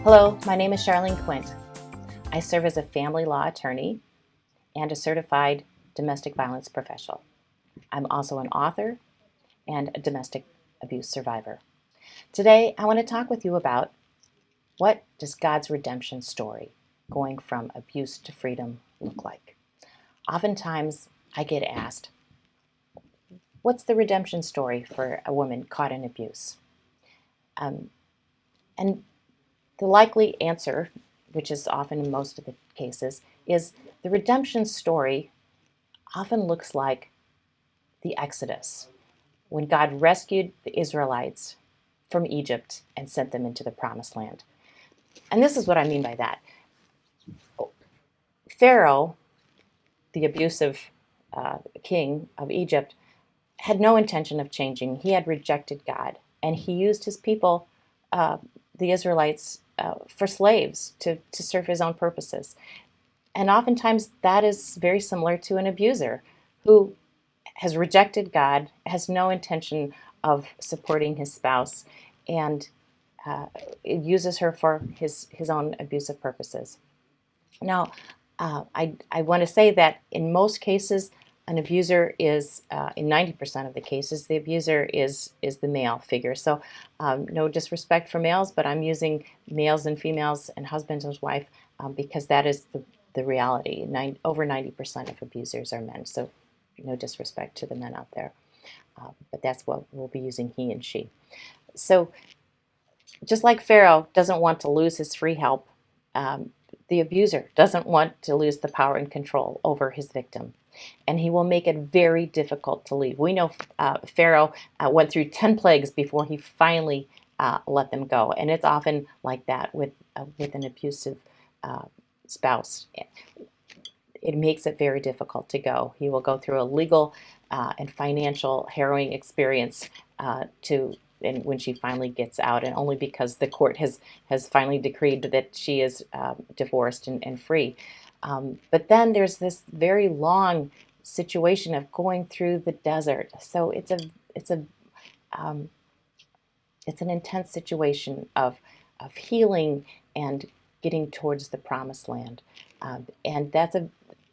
Hello, my name is Charlene Quint. I serve as a family law attorney and a certified domestic violence professional. I'm also an author and a domestic abuse survivor. Today, I want to talk with you about what does God's redemption story, going from abuse to freedom, look like? Oftentimes, I get asked, what's the redemption story for a woman caught in abuse? And the likely answer, which is often in most of the cases, is the redemption story often looks like the Exodus, when God rescued the Israelites from Egypt and sent them into the promised land. And this is what I mean by that. Pharaoh, the abusive king of Egypt, had no intention of changing. He had rejected God, and he used his people, the Israelites, for slaves to serve his own purposes. And oftentimes that is very similar to an abuser who has rejected God, has no intention of supporting his spouse, and uses her for his own abusive purposes. Now, I want to say that in most cases, an abuser is, in 90% of the cases, the abuser is the male figure. So no disrespect for males, but I'm using males and females and husband and wife because that is the reality. Over 90% of abusers are men. So no disrespect to the men out there. But that's what we'll be using, he and she. So just like Pharaoh doesn't want to lose his free help, the abuser doesn't want to lose the power and control over his victim. And he will make it very difficult to leave. We know Pharaoh went through 10 plagues before he finally let them go. And it's often like that with an abusive spouse. It makes it very difficult to go. He will go through a legal and financial harrowing experience and when she finally gets out, and only because the court has finally decreed that she is divorced and free. But then there's this very long situation of going through the desert. So it's an intense situation of healing and getting towards the promised land. And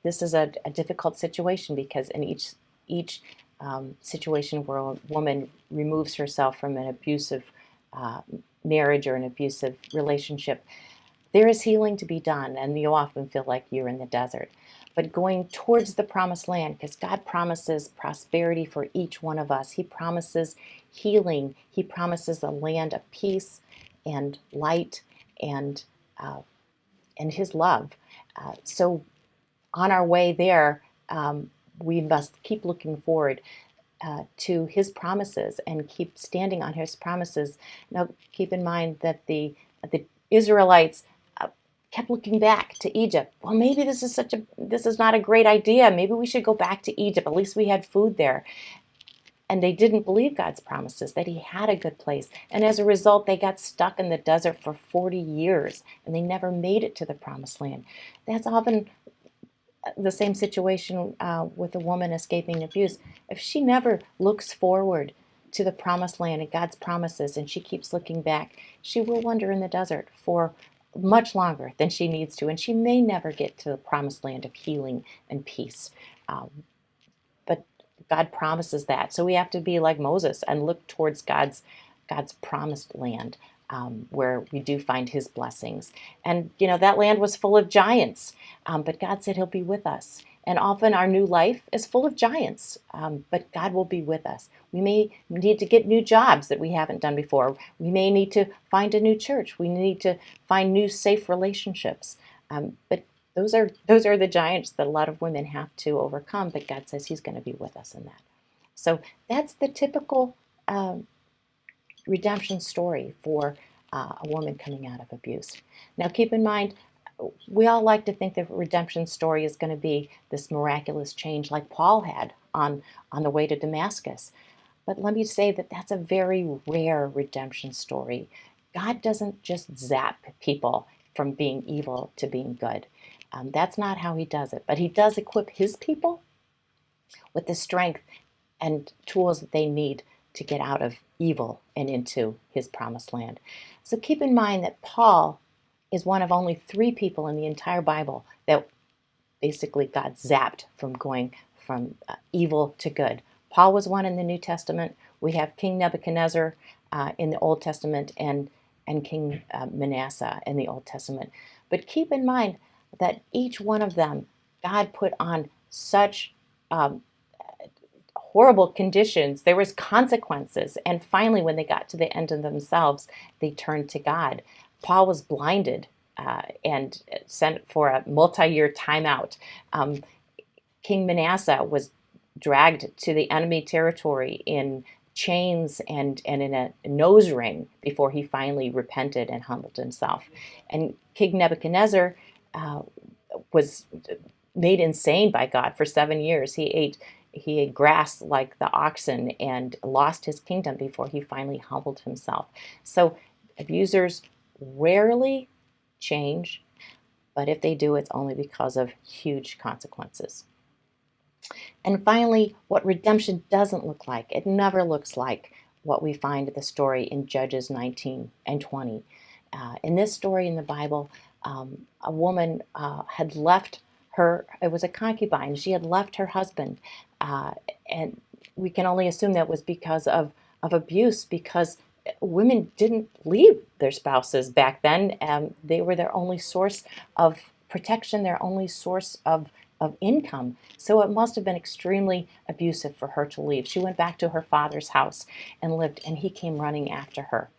this is a difficult situation because in each situation where a woman removes herself from an abusive marriage or an abusive relationship, there is healing to be done, and you often feel like you're in the desert. But going towards the promised land, because God promises prosperity for each one of us. He promises healing. He promises a land of peace and light and his love. So on our way there, we must keep looking forward to his promises and keep standing on his promises. Now, keep in mind that the Israelites kept looking back to Egypt. Well, maybe this is not a great idea. Maybe we should go back to Egypt. At least we had food there. And they didn't believe God's promises, that he had a good place. And as a result, they got stuck in the desert for 40 years, and they never made it to the promised land. That's often the same situation with a woman escaping abuse. If she never looks forward to the promised land and God's promises, and she keeps looking back, she will wander in the desert for much longer than she needs to, and she may never get to the promised land of healing and peace. But God promises that, so we have to be like Moses and look towards God's promised land, where we do find his blessings. And that land was full of giants, but God said he'll be with us. And often our new life is full of giants, but God will be with us. We may need to get new jobs that we haven't done before. We may need to find a new church. We need to find new safe relationships. But those are the giants that a lot of women have to overcome, but God says he's going to be with us in that. So that's the typical redemption story for a woman coming out of abuse. Now, keep in mind, we all like to think the redemption story is going to be this miraculous change like Paul had on the way to Damascus. But let me say that that's a very rare redemption story. God doesn't just zap people from being evil to being good. That's not how he does it. But he does equip his people with the strength and tools that they need to get out of evil and into his promised land. So keep in mind that Paul is one of only 3 people in the entire Bible that basically got zapped from going from evil to good. Paul was one in the New Testament. We have King Nebuchadnezzar in the Old Testament, and King Manasseh in the Old Testament. But keep in mind that each one of them, God put on such horrible conditions. There was consequences. And finally, when they got to the end of themselves, they turned to God. Paul was blinded and sent for a multi-year timeout. King Manasseh was dragged to the enemy territory in chains and in a nose ring before he finally repented and humbled himself. And King Nebuchadnezzar was made insane by God for 7 years. He ate grass like the oxen and lost his kingdom before he finally humbled himself. So abusers rarely change, but if they do, it's only because of huge consequences. And finally, what redemption doesn't look like. It never looks like what we find in the story in Judges 19 and 20. In this story in the Bible, a woman had left it was a concubine, she had left her husband. And we can only assume that was because of abuse, because women didn't leave their spouses back then. They were their only source of protection, their only source of income. So it must have been extremely abusive for her to leave. She went back to her father's house and lived, and he came running after her.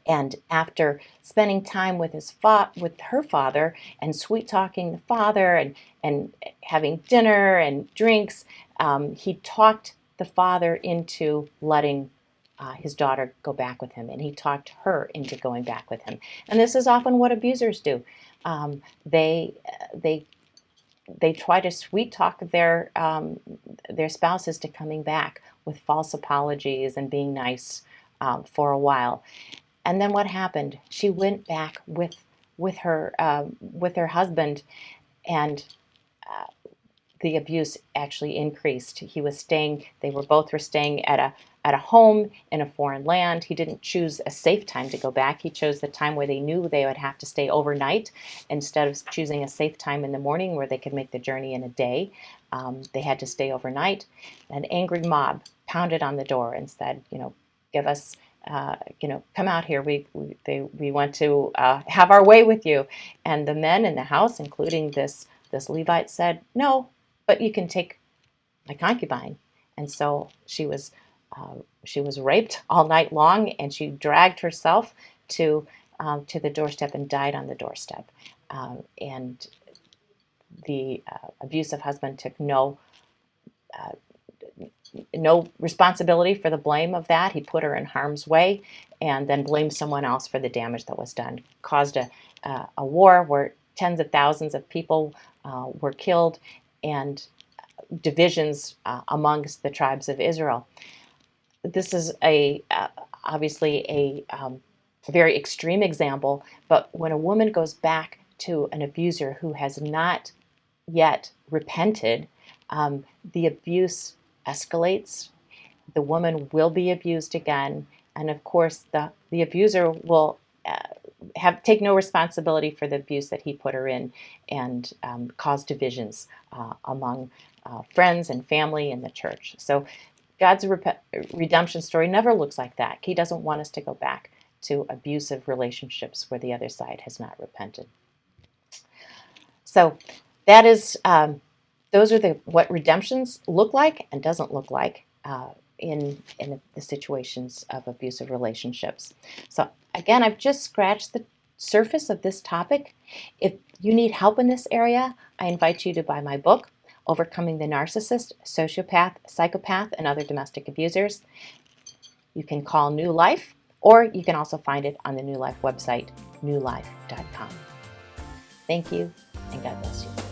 And after spending time with her father and sweet talking the father and having dinner and drinks, he talked the father into letting his daughter go back with him, and he talked her into going back with him. And this is often what abusers do. They try to sweet talk their spouses to coming back with false apologies and being nice for a while. And then what happened? She went back with her husband, and the abuse actually increased. They both were staying at a home in a foreign land. He didn't choose a safe time to go back. He chose the time where they knew they would have to stay overnight instead of choosing a safe time in the morning where they could make the journey in a day. They had to stay overnight. An angry mob pounded on the door and said, give us, come out here. We want to have our way with you. And the men in the house, including this Levite, said, no, but you can take my concubine. And so she was raped all night long, and she dragged herself to the doorstep and died on the doorstep. And the abusive husband took no responsibility for the blame of that. He put her in harm's way and then blamed someone else for the damage that was done. Caused a war where tens of thousands of people were killed, and divisions amongst the tribes of Israel. This is obviously a very extreme example, but when a woman goes back to an abuser who has not yet repented, the abuse escalates. The woman will be abused again, and of course the abuser will take no responsibility for the abuse that he put her in, and cause divisions among friends and family and the church. So God's redemption story never looks like that. He doesn't want us to go back to abusive relationships where the other side has not repented. So that is, those are what redemptions look like and doesn't look like in the situations of abusive relationships. So again, I've just scratched the surface of this topic. If you need help in this area, I invite you to buy my book, Overcoming the Narcissist, Sociopath, Psychopath, and Other Domestic Abusers. You can call New Life, or you can also find it on the New Life website, newlife.com. Thank you, and God bless you.